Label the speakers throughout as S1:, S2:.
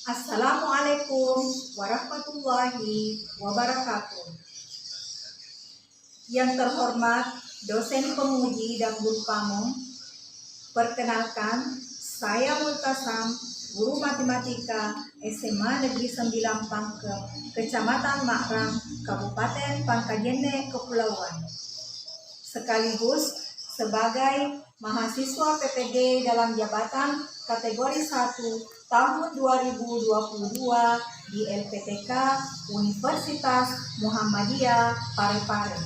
S1: Assalamualaikum warahmatullahi wabarakatuh. Yang terhormat dosen penguji dan guru pamong, perkenalkan saya Multasam, guru matematika SMA Negeri 9 Pangkep, Kecamatan Makrang, Kabupaten Pangkajene, Kepulauan. Sekaligus sebagai mahasiswa PPG dalam jabatan kategori 1 tahun 2022 di LPTK Universitas Muhammadiyah Parepare.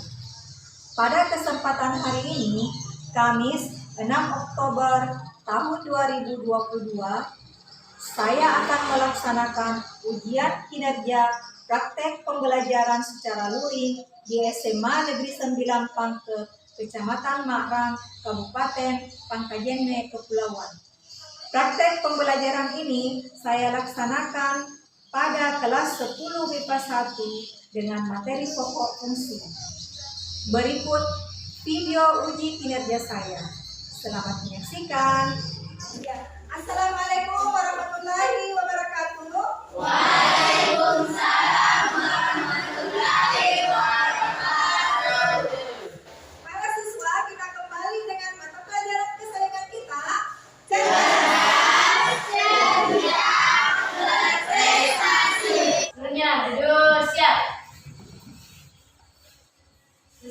S1: Pada kesempatan hari ini, Kamis 6 Oktober tahun 2022, saya akan melaksanakan ujian kinerja praktek pembelajaran secara luring di SMA Negeri 9 Pangkep, Kecamatan Makrang, Kabupaten Pangkajene, Kepulauan. Praktek pembelajaran ini saya laksanakan pada kelas 10 MIPA 1 dengan materi pokok fungsi. Berikut video uji kinerja saya. Selamat menyaksikan. Assalamualaikum warahmatullahi wabarakatuh.
S2: Waalaikumsalam warahmatullahi wabarakatuh.
S1: Para siswa, kita kembali dengan mata pelajaran kesayangan kita.
S2: Duduk siap.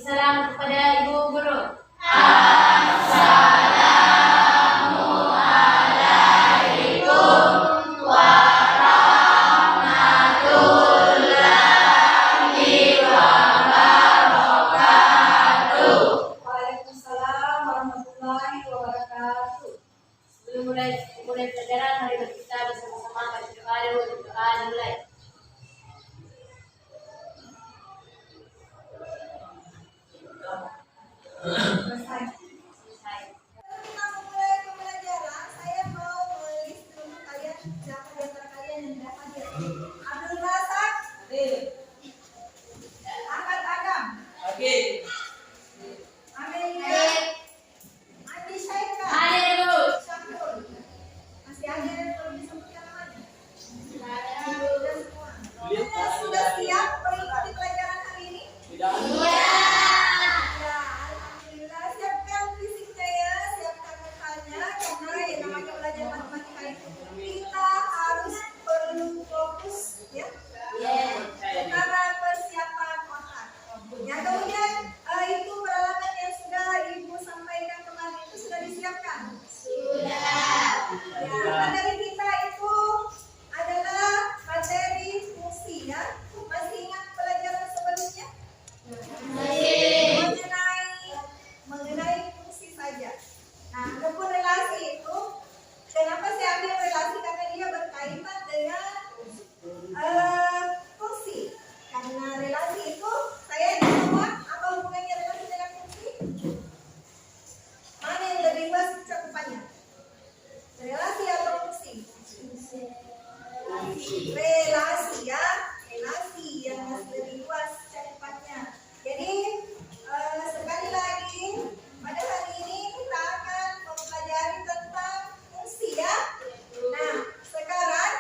S2: Salam kepada Ibu Guru. Assalamualaikum warahmatullahi wabarakatuh.
S1: Waalaikumsalam warahmatullahi wabarakatuh.
S2: Sebelum mulai pelajaran, mari kita bersama-sama baca doa dulu. Doa dimulai.
S1: Selesai.
S2: Selesai.
S1: Kita memulai pembelajaran, saya mau menulis dulu kalian siapa di antara kalian yang tidak hadir. Abdul Razak, Ahmad Agam, Amelia, Andi Syaika,
S2: Hadir Ibu.
S1: Syamsul. Masih ada yang belum disebutkan namanya? Sudah semua. Sudah siap mengikuti pelajaran hari ini? Ya, alhamdulillah. Siapkan fisiknya ya, siapkan mentalnya, karena yang namanya belajar matematika itu kita harus perlu fokus ya. Pertama persiapan otak. Yang kemudian itu peralatan yang sudah Ibu sampaikan kemarin itu sudah disiapkan. Ya, materi kita itu adalah materi fungsi ya. Masih ingat pelajaran sebelumnya? Mengenai fungsi saja. Nah, adapun relasi itu, kenapa saya ambil relasi? Karena dia berkaitan dengan fungsi. Karena relasi itu, saya jawab apa hubungannya relasi dengan fungsi? Mana yang lebih luas cakupannya? Relasi atau fungsi? Relasi ya, relasi yang masih lebih luas cakupannya. Jadi sekali lagi pada hari ini kita akan mempelajari tentang fungsi ya. Nah sekarang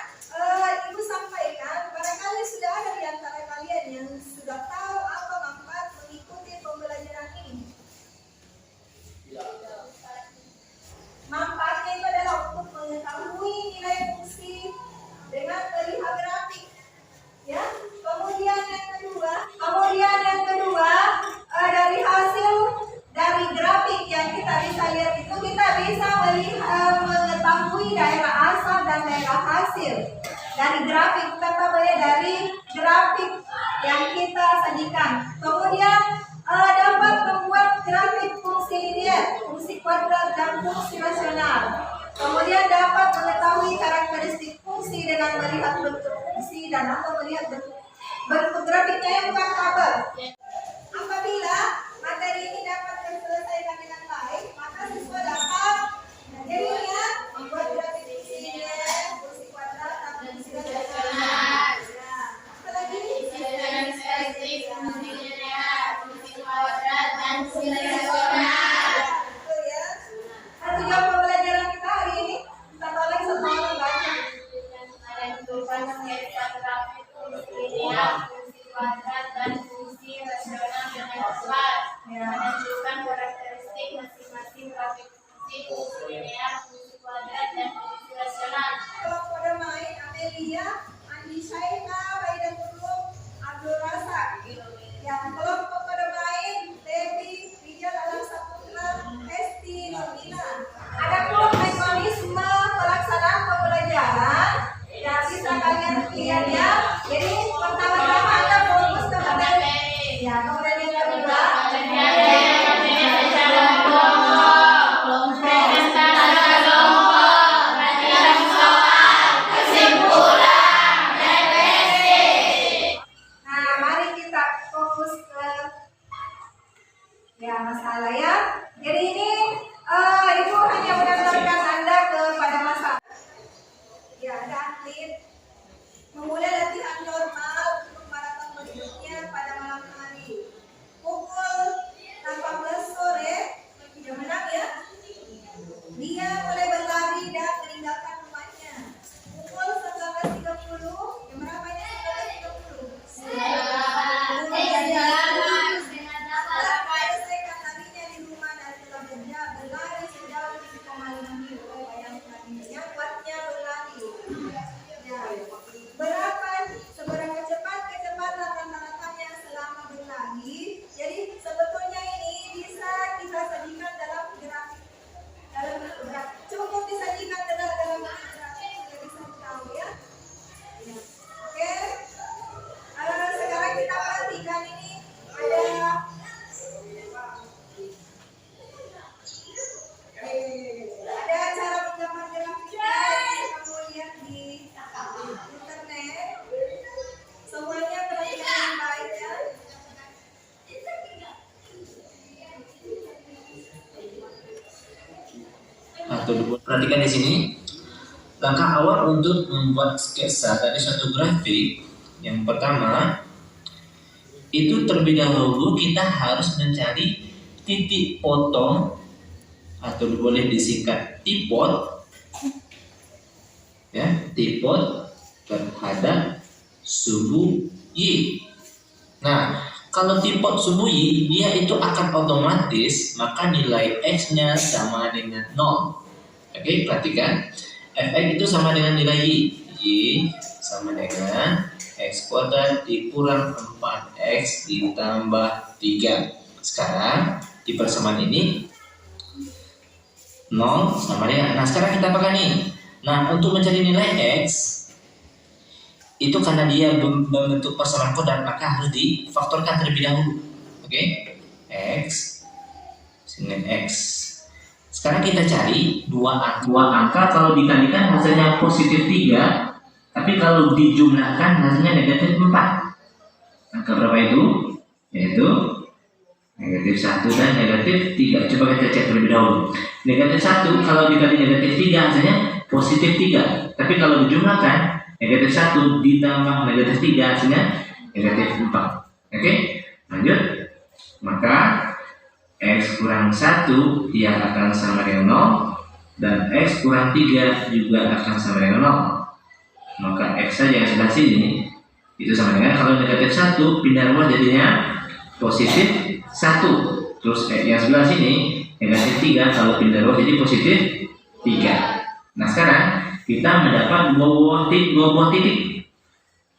S1: Ibu sampaikan, barangkali sudah ada di antara kalian yang sudah tahu apa manfaat mengikuti pembelajaran ini. Manfaatnya itu adalah untuk mengetahui nilai fungsi dengan melihat grafik. Ya, kemudian yang kedua dari hasil dari grafik yang kita bisa lihat itu kita bisa melihat mengetahui daerah asal dan daerah hasil dari grafik dari grafik yang kita sajikan. Kemudian dapat membuat grafik fungsi linear, fungsi kuadrat dan fungsi rasional. Kemudian dapat mengetahui karakteristik fungsi dengan melihat bentuk fungsi dan atau melihat bentuk grafiknya yang bukan tabel. Apabila materi ini dapat diselesaikan dengan baik, maka siswa dapat jadinya membuat grafik fungsi linear, fungsi kuadrat dan fungsi rasional. Apalagi
S2: Karakteristik fungsi linear, fungsi kuadrat, dan fungsi rasional.
S1: Betul ya. Tujuan pembelajaran kita hari ini kita tolong semua orang baca.
S3: Perhatikan di sini. Langkah awal untuk membuat sketsa dari suatu grafik, yang pertama itu terlebih dahulu kita harus mencari titik potong atau boleh disingkat tipot, ya, tipot terhadap sumbu Y. Nah, kalau tipot sumbu Y, dia itu akan otomatis maka nilai X-nya sama dengan 0. Oke, perhatikan. Fx itu sama dengan nilai Y. Y sama dengan X kuadrat dikurang 4X ditambah 3. Sekarang di persamaan ini 0 sama dengan. Nah, sekarang kita apakan nih? Nah, untuk mencari nilai X itu karena dia membentuk persamaan kuadrat maka harus difaktorkan terlebih dahulu. Oke? X dengan X. Sekarang kita cari dua angka kalau dikalikan hasilnya positif 3, tapi kalau dijumlahkan hasilnya negatif 4. Angka berapa itu? Yaitu negatif 1 dan negatif 3. Coba kita cek terlebih dahulu. Negatif 1 kalau dikali negatif 3 hasilnya positif 3. Tapi kalau dijumlahkan negatif 1 ditambah negatif 3 hasilnya negatif 4. Oke? Lanjut. Maka X kurang 1 dia akan sama dengan 0, dan X kurang 3 juga akan sama dengan 0. Maka X saja yang sebelah sini itu sama dengan, kalau negatif 1 pindah rumah jadinya positif 1. Terus yang sebelah sini negatif 3, kalau pindah rumah jadi positif 3. Nah, sekarang kita mendapat dua buah titik.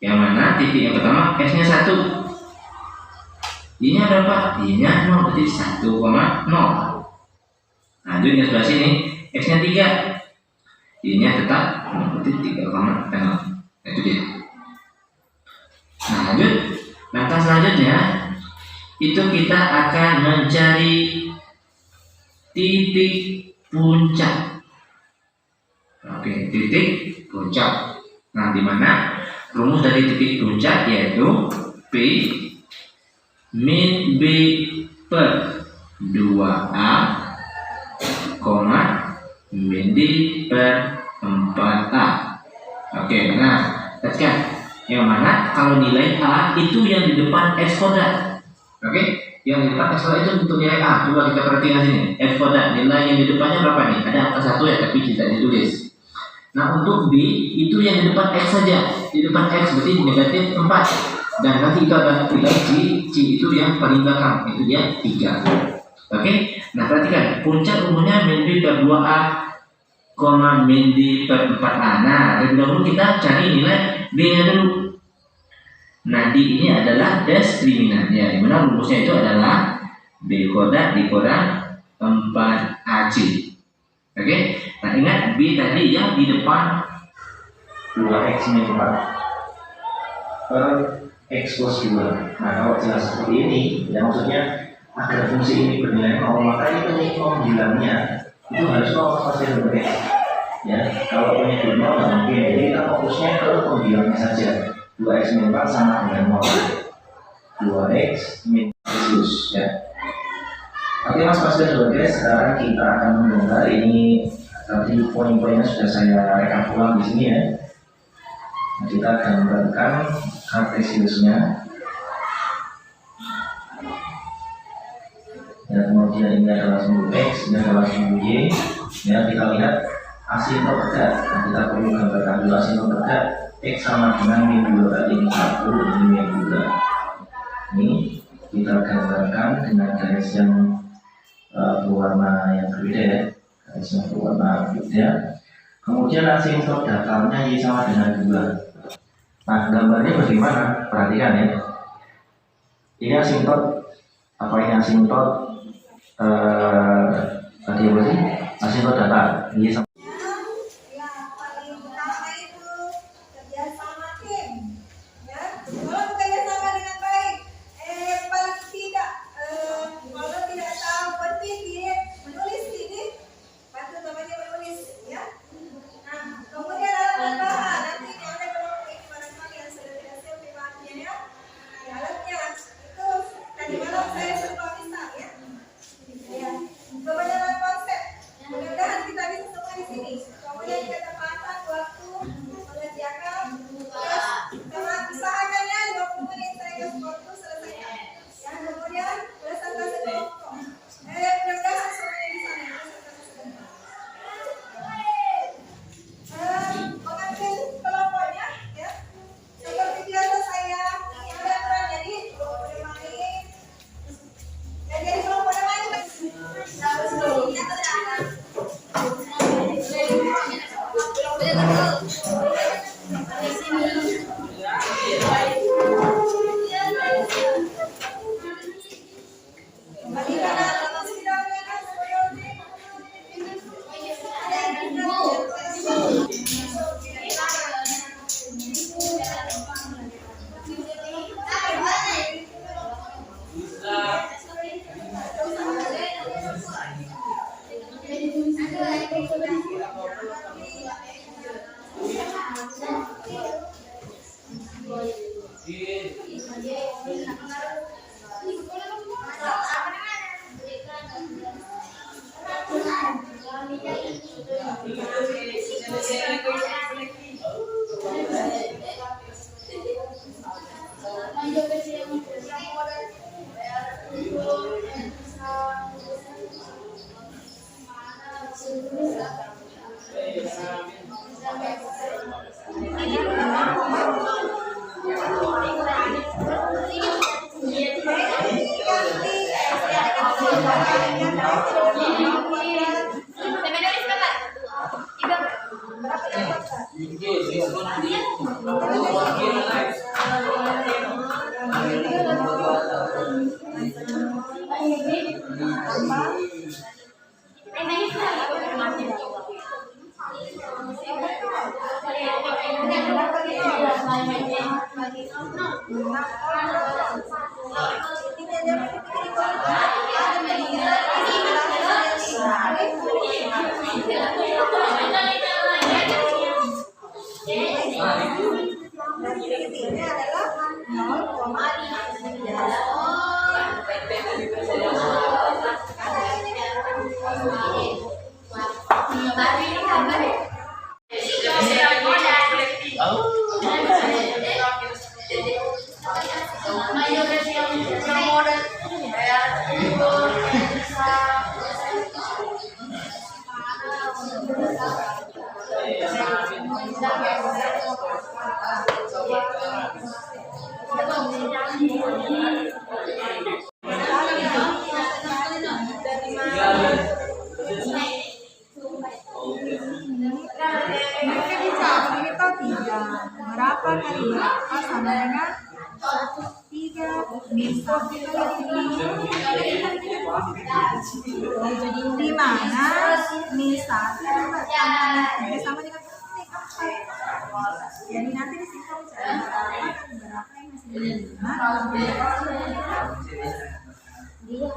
S3: Yang mana titik yang pertama X-nya 1. Y-nya berapa? Y-nya 0, berarti 1,0. Nah, itu yang sebelah sini X-nya 3. Y-nya tetap 0, berarti 3,0. Nah, itu dia. Nah, lanjut. Langkah selanjutnya itu kita akan mencari titik puncak. Oke, titik puncak. Nah, di mana rumus dari titik puncak yaitu P min B per 2A, min D per 4A. Oke, nah, perhatikan. Yang mana kalau nilai A itu yang di depan X kuadrat. Oke, yang di depan X kuadrat itu untuk nilai A. Coba kita perhatikan sini. X kuadrat, nilai yang di depannya berapa nih? Ada angka 1 ya, tapi tidak ditulis. Nah, untuk B itu yang di depan X saja. Di depan X berarti negatif 4. Dan nanti itu ada nilai C itu yang paling belakang, itu dia 3. Oke, nah perhatikan puncak rumusnya min B per 2A, min D per 4A. Nah, terlebih dahulu kita cari nilai B nya dulu. Nah, D ini adalah diskriminant ya, dimana rumusnya itu adalah B kuadrat dikurang 4AC. Oke, nah ingat B tadi yang di depan
S4: 2X min 4 per X plus 2. Nah, kalau jelas seperti ini, ya maksudnya agar fungsi ini bernilai 0, maka ini pembilangnya itu harus 0 pasti berarti. Ya, kalau menyebut 0 nggak mungkin. Jadi kita fokusnya ke pembilangnya saja. 2X min 4 sama dengan 0. 2X min plus ya. Oke Mas dan Saudara, sekarang kita akan membongkar ini. Tadi poin-poinnya sudah saya rekap ulang di sini ya. Nah, kita gambarkan kartesiusnya. Ya, kemudian ini adalah sumbu X, ini adalah sumbu Y. Ya, kita lihat asintot tegak. Nah, kita perlu gambarkan dulu asintot tegak. X sama dengan min 2, berarti ini 1, ini min 2. Ini kita gambarkan dengan garis yang berwarna yang berbeda ya. Garis yang berwarna berbeda. Kemudian asintot datarnya Y sama dengan 2. Nah, gambarnya bagaimana? Perhatikan ya. Ini asintot, apa ini asintot? Tadi apa sih? Asintot datar. Y sama.
S1: Ya, paling utama itu kerjasama tim. Ya, kalau bekerja sama dengan baik, paling tidak, kalau tidak tahu berpikir, menulis ini, bantu temannya menulis, ya. Nah, kemudian alat bahan, nanti ini ada berapa barangkali yang sudah tidak siap dipakai ya. Di alatnya itu tadi malam saya sempat minta ya. Ya, kebenaran konsep. Mudah-mudahan kita bisa semua di Ini adalah 5 misal sama dengan jadi nanti disingkat berapa yang masih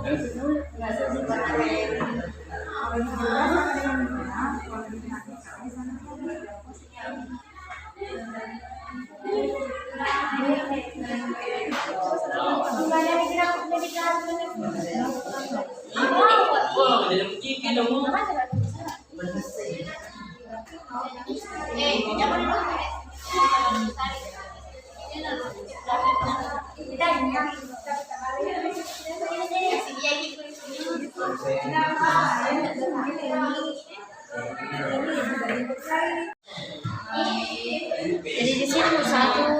S2: Jadi di situ 1,1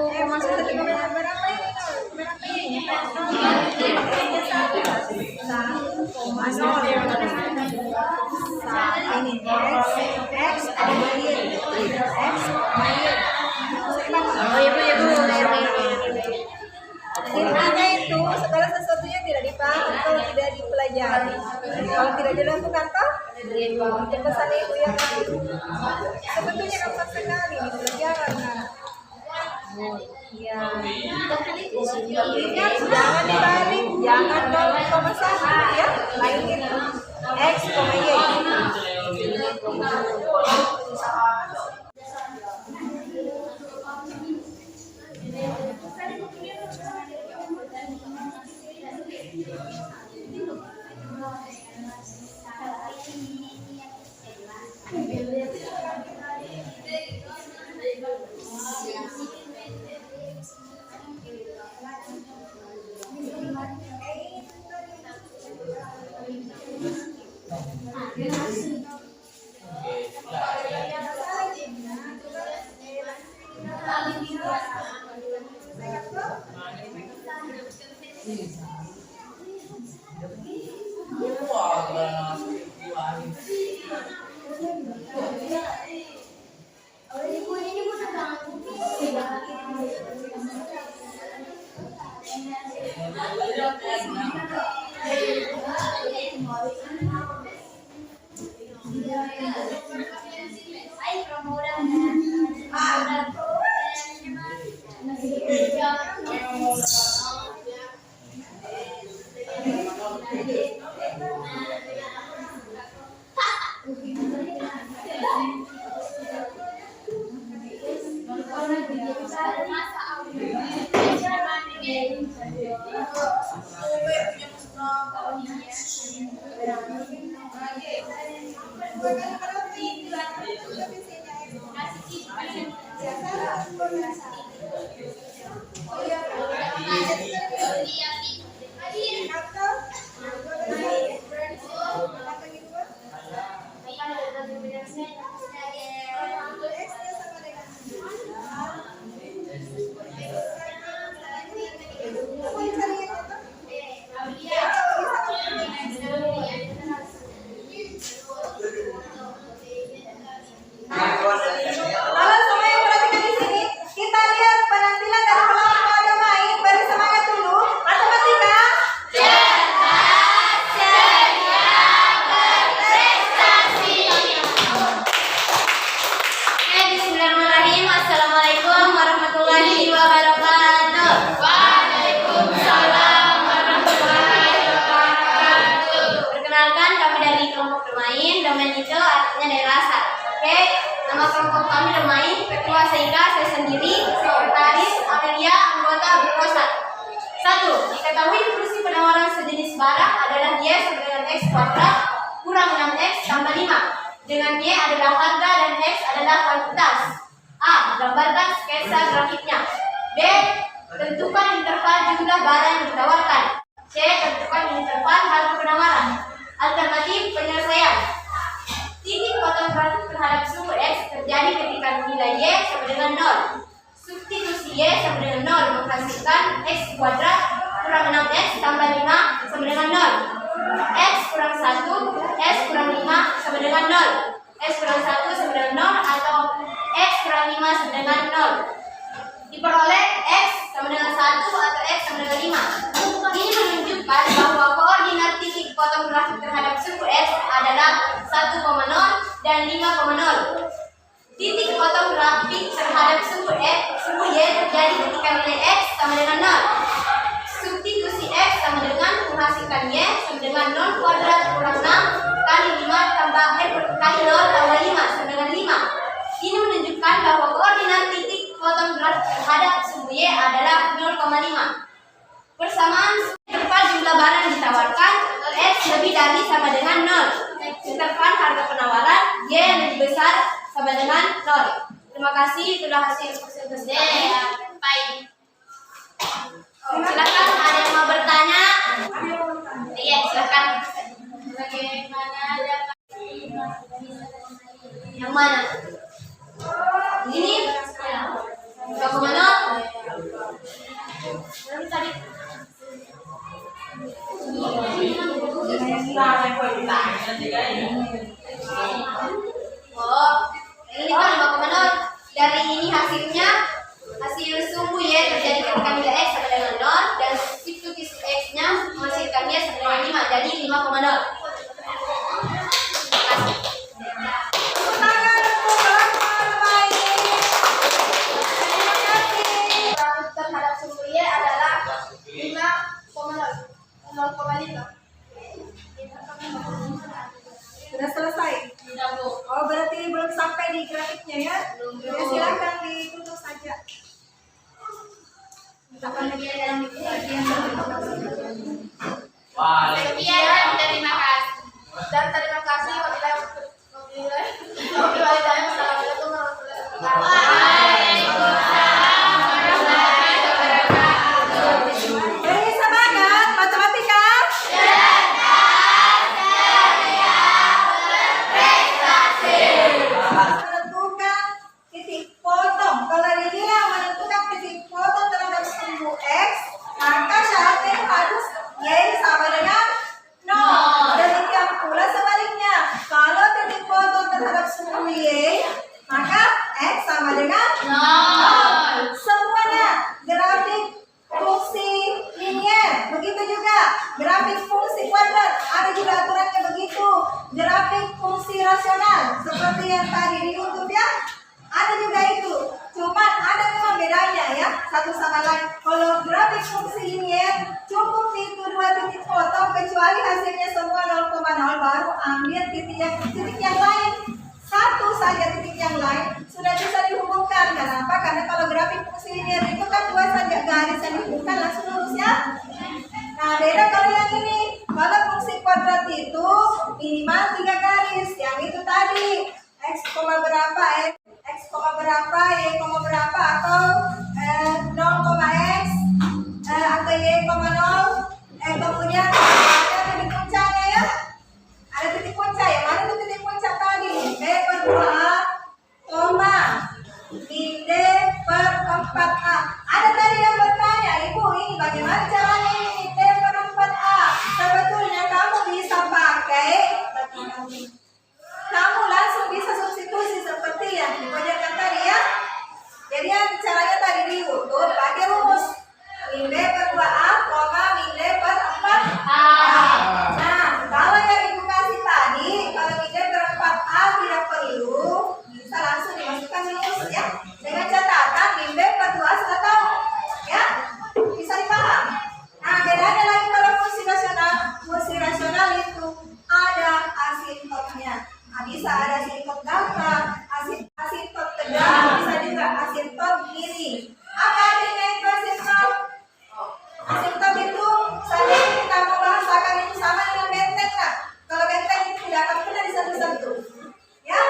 S1: ini X sama Y X sama Y.
S2: Oh iya Bu.
S1: Intinya itu segala sesuatunya tidak dipahami kalau tidak dipelajari. Kalau tidak dilakukan toh, itu pesan ibu yang lain. Sebetulnya gampang sekali pelajaran. Ya, ingat jangan dibalik, jangan koma satu ya, lain itu X, Y.
S2: Bismillahirrahmanirrahim. Assalamualaikum warahmatullahi wabarakatuh. Waalaikumsalam warahmatullahi wabarakatuh. Perkenalkan, kami dari kelompok domain. Domain itu artinya dari rasa. Oke, nama kelompok kami domain. Ketua Seika, saya sendiri. Sekretaris Amelia, anggota berprosat. 1. Diketahui fungsi penawaran sejenis barang adalah Y sama dengan X kuadrat kurang 6X tambah 5. Dengan Y adalah harga dan X adalah kuantitas. A. Gambarkan sketsa grafiknya. B. Tentukan interval jumlah barang yang ditawarkan. C. Tentukan interval harga penawaran. Alternatif penyelesaian. Titik potong grafik terhadap suku X terjadi ketika nilai Y sama dengan 0. Substitusi Y sama dengan 0 menghasilkan X kuadrat kurang 6X tambah 5 sama dengan 0. X kurang 1, S kurang 5 sama dengan 0. S kurang 1 sama dengan 0 atau X kurang 5 sama dengan 0. Diperoleh X sama dengan 1 atau X sama dengan 5. Ini menunjukkan bahwa koordinat titik potong grafik terhadap suku X adalah 1,0 dan 5,0. Titik potong grafik terhadap suku Y terjadi ketika nilai X sama dengan 0. Substitusi X sama dengan menghasilkan Y sama dengan 0 kuadrat kurang 6 kali 5 tambah kali 0 tambah 5 sama dengan 5. Ini menunjukkan bahwa koordinat titik potong grafik terhadap suku Y adalah 0,5. Persamaan interval jumlah barang yang ditawarkan, X lebih dari sama dengan 0. Interval harga penawaran Y yang lebih besar sama dengan 0. Terima kasih, itulah hasil presentasi. Baik. Silakan, ada yang mau bertanya? Iya, silakan. Bagaimana yang mana? Ini? Yang mana? Tadi. Oh, ini kan 5,0. Dari ini hasilnya, hasil sumbu Y terjadi ketika nilai X sama dengan 0 dan substitusi X-nya menghasilkan Y sama dengan 5, jadi 5,0. Terhadap sumbu Y adalah 0,5.
S1: Sudah selesai? Oh, berarti belum sampai di grafiknya ya? Ya, silakan ditutup saja.
S2: Sekian, terima kasih.
S1: Dan terima kasih wabillahi wassalamualaikum warahmatullahi wabarakatuh. Beri semangat matematika. Menentukan titik potong. Kalau dia menentukan titik potong terhadap sumbu X, maka syaratnya harus Y sama dengan 0. Demikian pula sebaliknya. Kalau titik potong terhadap sumbu Y, maka X sama dengan 0. Semuanya grafik fungsi linier, begitu juga grafik fungsi kuadrat, ada juga aturannya begitu. Grafik fungsi rasional seperti yang tadi di YouTube ya, ada juga itu. Cuman ada memang bedanya ya satu sama lain. Kalau grafik fungsi linier cukup itu 2 titik potong, kecuali hasilnya semua 0,0, baru ambil titik yang lain. Satu saja titik yang lain sudah bisa dihubungkan. Kenapa? Karena kalau grafik fungsi linier itu kan 2 saja garis yang dihubungkan langsung lurus ya. Nah, beda kalau yang ini. Kalau fungsi kuadrat itu minimal 3 garis. Yang itu tadi X, berapa X, berapa Y, berapa atau 0,X atau Y, 0. Kemudian ada titik puncaknya ya. Ada titik puncak ya. Mana tuh titik puncak tadi? B per 2, min D per 4A. Ada tadi yang bertanya, Ibu ini bagaimana caranya ini min D per 4A? Sebetulnya kamu bisa pakai, kamu langsung bisa substitusi seperti yang diajarkan tadi ya. Jadi yang caranya tadi di YouTube pakai rumus min D per 2A, min D per 4A. Nah, kalau yang Ibu kasih tadi, kalau min D per 4A tidak perlu, bisa langsung dimasukkan di rumus ya. Dengan catatan bimbing perluas atau ya bisa dipaham. Nah, bedanya lagi kalau fungsi rasional itu ada asintotnya. Nah, bisa ada asintot delta, asintot tegang, bisa juga asintot miring. Apa artinya itu asintot? Asintot itu saya kita mau bahasakan itu sama dengan benteng lah. Kalau benteng itu tidak akan pernah disatu-satu. Ya,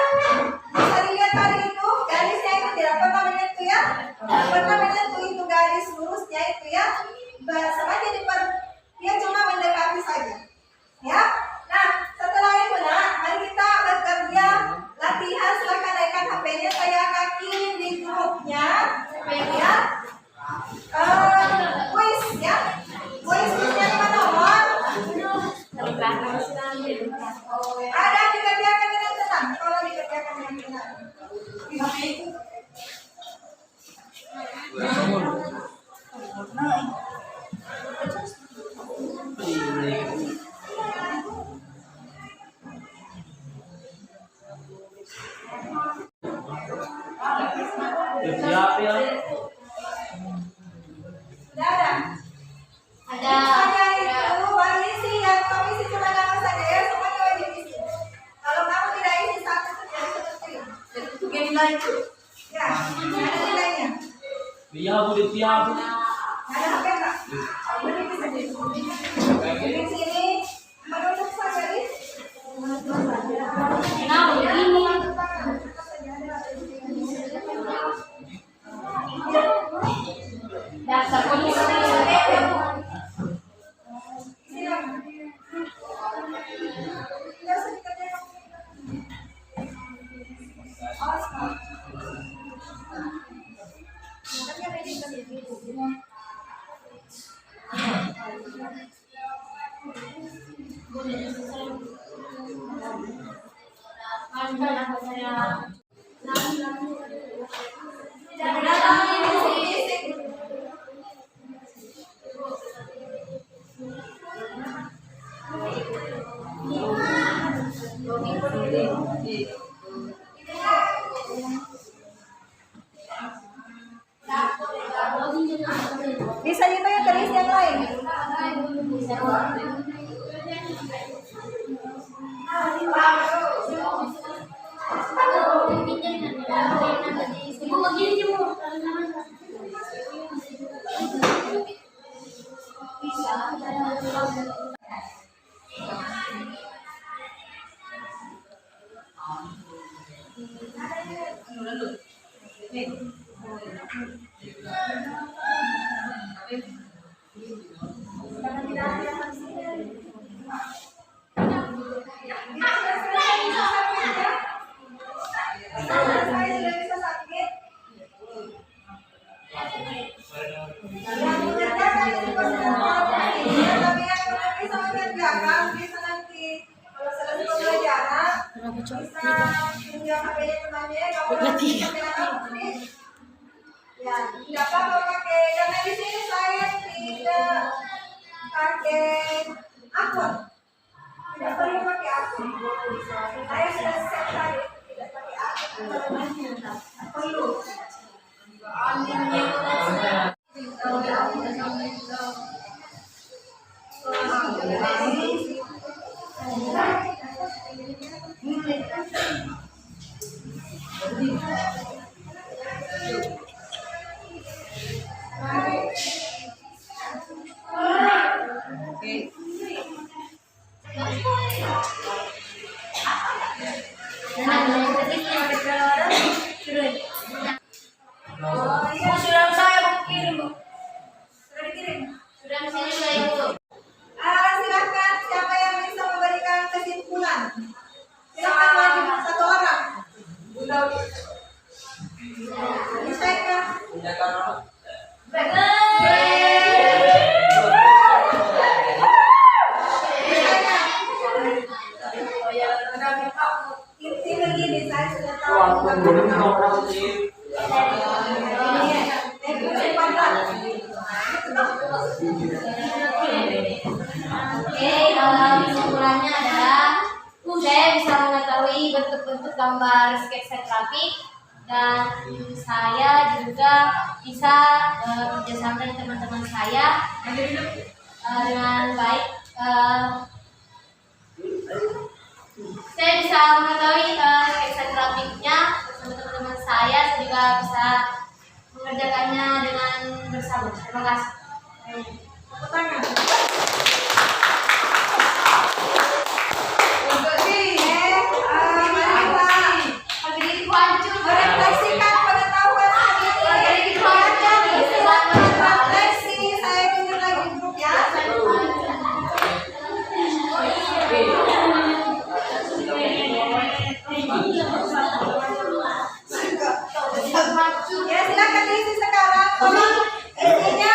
S1: bisa dilihat tadi itu garisnya itu tidak pernah menyentuh ya, tidak pernah menyentuh itu garis lurusnya itu ya. Semakin dia cuma mendekati saja. Ya, nah setelah itu mari kita bekerja latihan. Silakan naikkan HP-nya, saya akan kirim di grupnya ya. Kuis ya, kuisnya 5 nomor. Ada dikerjakan dengan tenang. Kalau dikerjakan dengan tenang. Sudah ada?
S2: Ada.
S1: Saya itu baru isi yang kamu isi cuma nama saja ya, semuanya wajib isi. Kalau kamu tidak isi satu itu jadi seperti itu nilai itu. Ya, ada nilainya. Ada HP enggak? Boleh bisa di sini. Menurut saja ini.
S2: Nah, begini. Dasar polisi.
S1: Bisa juga yang keris yang lain. Ya, tidak apa-apa pakai, karena di sini saya tidak pakai akun. Tidak perlu pakai akun. Saya sudah set tadi tidak pakai akun. Perlu.
S2: Sudah saya kirim, Bu.
S1: Sudah dikirim.
S2: Sudah di sini sudah itu.
S1: Silakan siapa yang bisa memberikan kesimpulan. Silakan maju satu orang. Bisa ya? Inti begini, saya sudah tahu.
S2: Oke, kesimpulannya adalah saya bisa mengetahui bentuk-bentuk gambar sketsa grafik dan saya juga bisa kerjasama dengan teman-teman saya dengan baik. Saya bisa mengetahui sketsa grafiknya bersama teman-teman saya juga bisa mengerjakannya dengan bersama. Terima kasih.
S1: Tepuk tangan. Untuk merefleksikan pengetahuan hari ini. Silakan refleksi. Saya tunjuk lagi grup ya. Ya silakan diisi sekarang. Tolong isinya.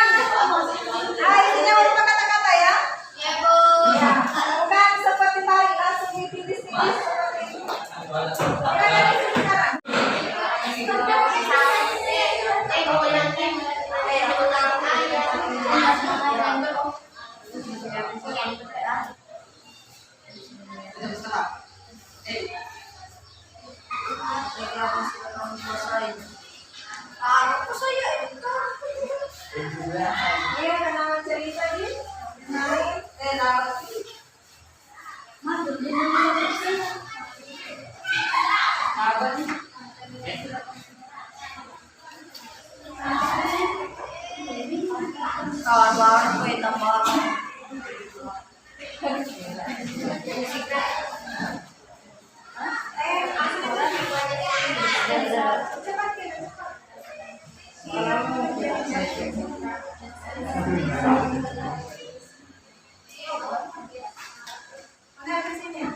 S1: Isinya berupa kata-kata ya.
S2: Ya, Bu.
S1: Ya, bukan seperti tadi langsung ditipis-tipis seperti itu. Silakan isi sekarang. Iya, kenangan cerita di naik lewat. Kawan-kawan, kue tambah. Cepat kita. Mana ke sini?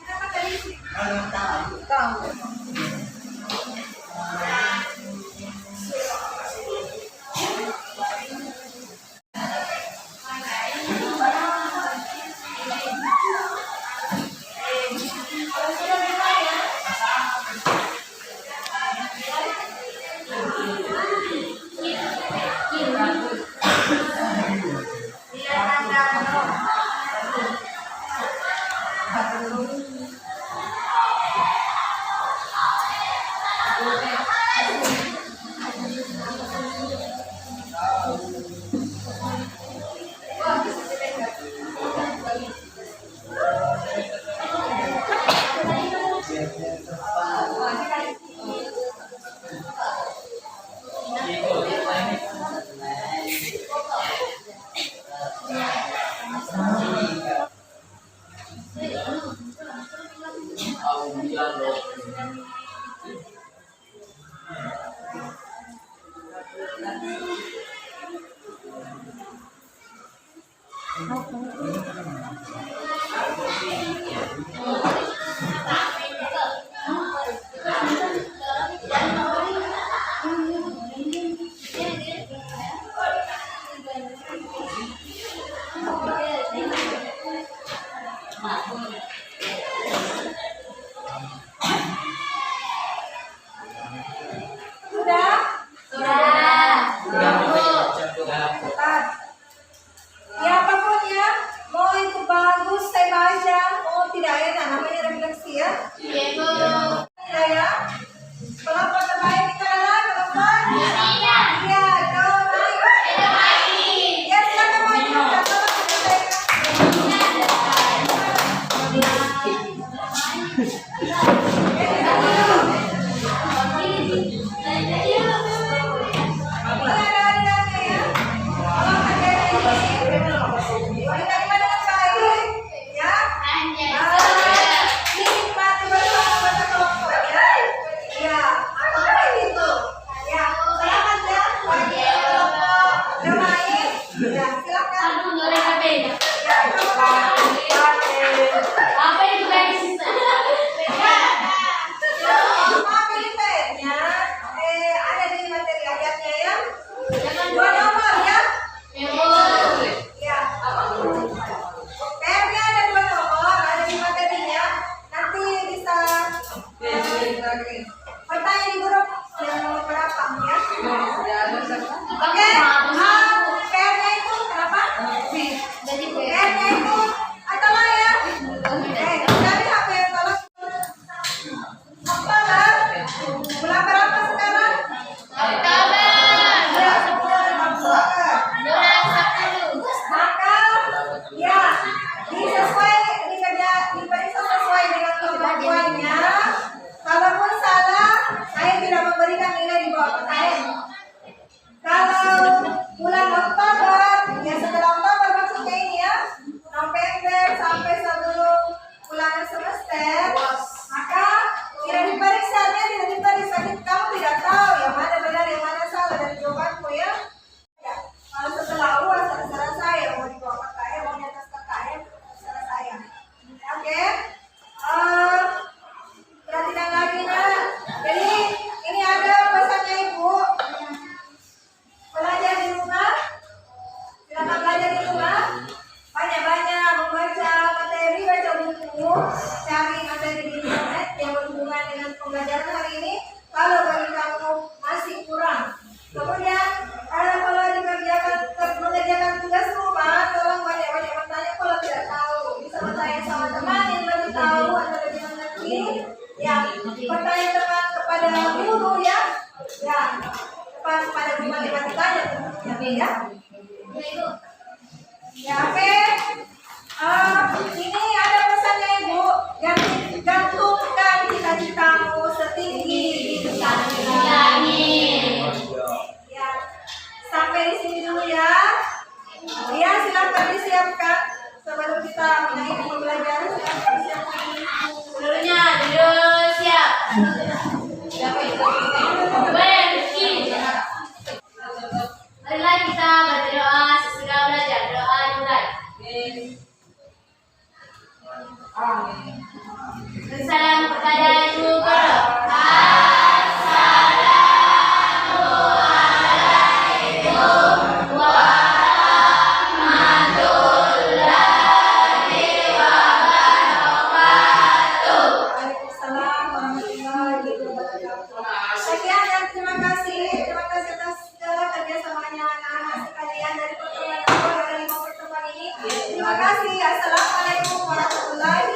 S1: Kenapa tadi sih? Tahu. Sudah? Cepat. Ya apapun ya, mau itu bagus saya baca, mau tidak ya, namanya refleksi ya.
S2: Iya, Bu.
S1: Tidak ya. Kelompok terbaik kita adalah kelompok.
S2: Iya.
S1: Iya, jauh naik. Ya silakan maju. Tolong
S2: Aduh, nggak ada HP. Apa itu
S1: cari materi di internet yang berhubungan dengan pembelajaran hari ini. Kalau bagi kamu masih kurang, kemudian kalau mengerjakan tugas rumah, tolong banyak-banyak bertanya kalau tidak tahu. Bisa bertanya sama teman yang lebih tahu atau lebih mengerti. Ya, bertanya teman kepada guru ya. Ya, pada guru matematikanya ya. Ya, oke. Ini ada pesannya Ibu. Gantungkan cita-citamu setinggi bintang langit. Ya, sampai di sini dulu ya. Ya, silakan disiapkan sebelum kita mengakhiri pembelajaran. Silakan disiapkan.
S2: Seluruhnya duduk siap. Berhenti. Marilah kita berdoa sesudah belajar. Doa mulai. Salam kepada Ibu Guru.
S1: Waalaikumsalam warahmatullahi wabarakatuh. Sekian dan terima kasih atas segala kerjasamanya anak-anak sekalian dari pertemuan dari 5 pertemuan ini. Terima kasih. Assalamualaikum warahmatullahi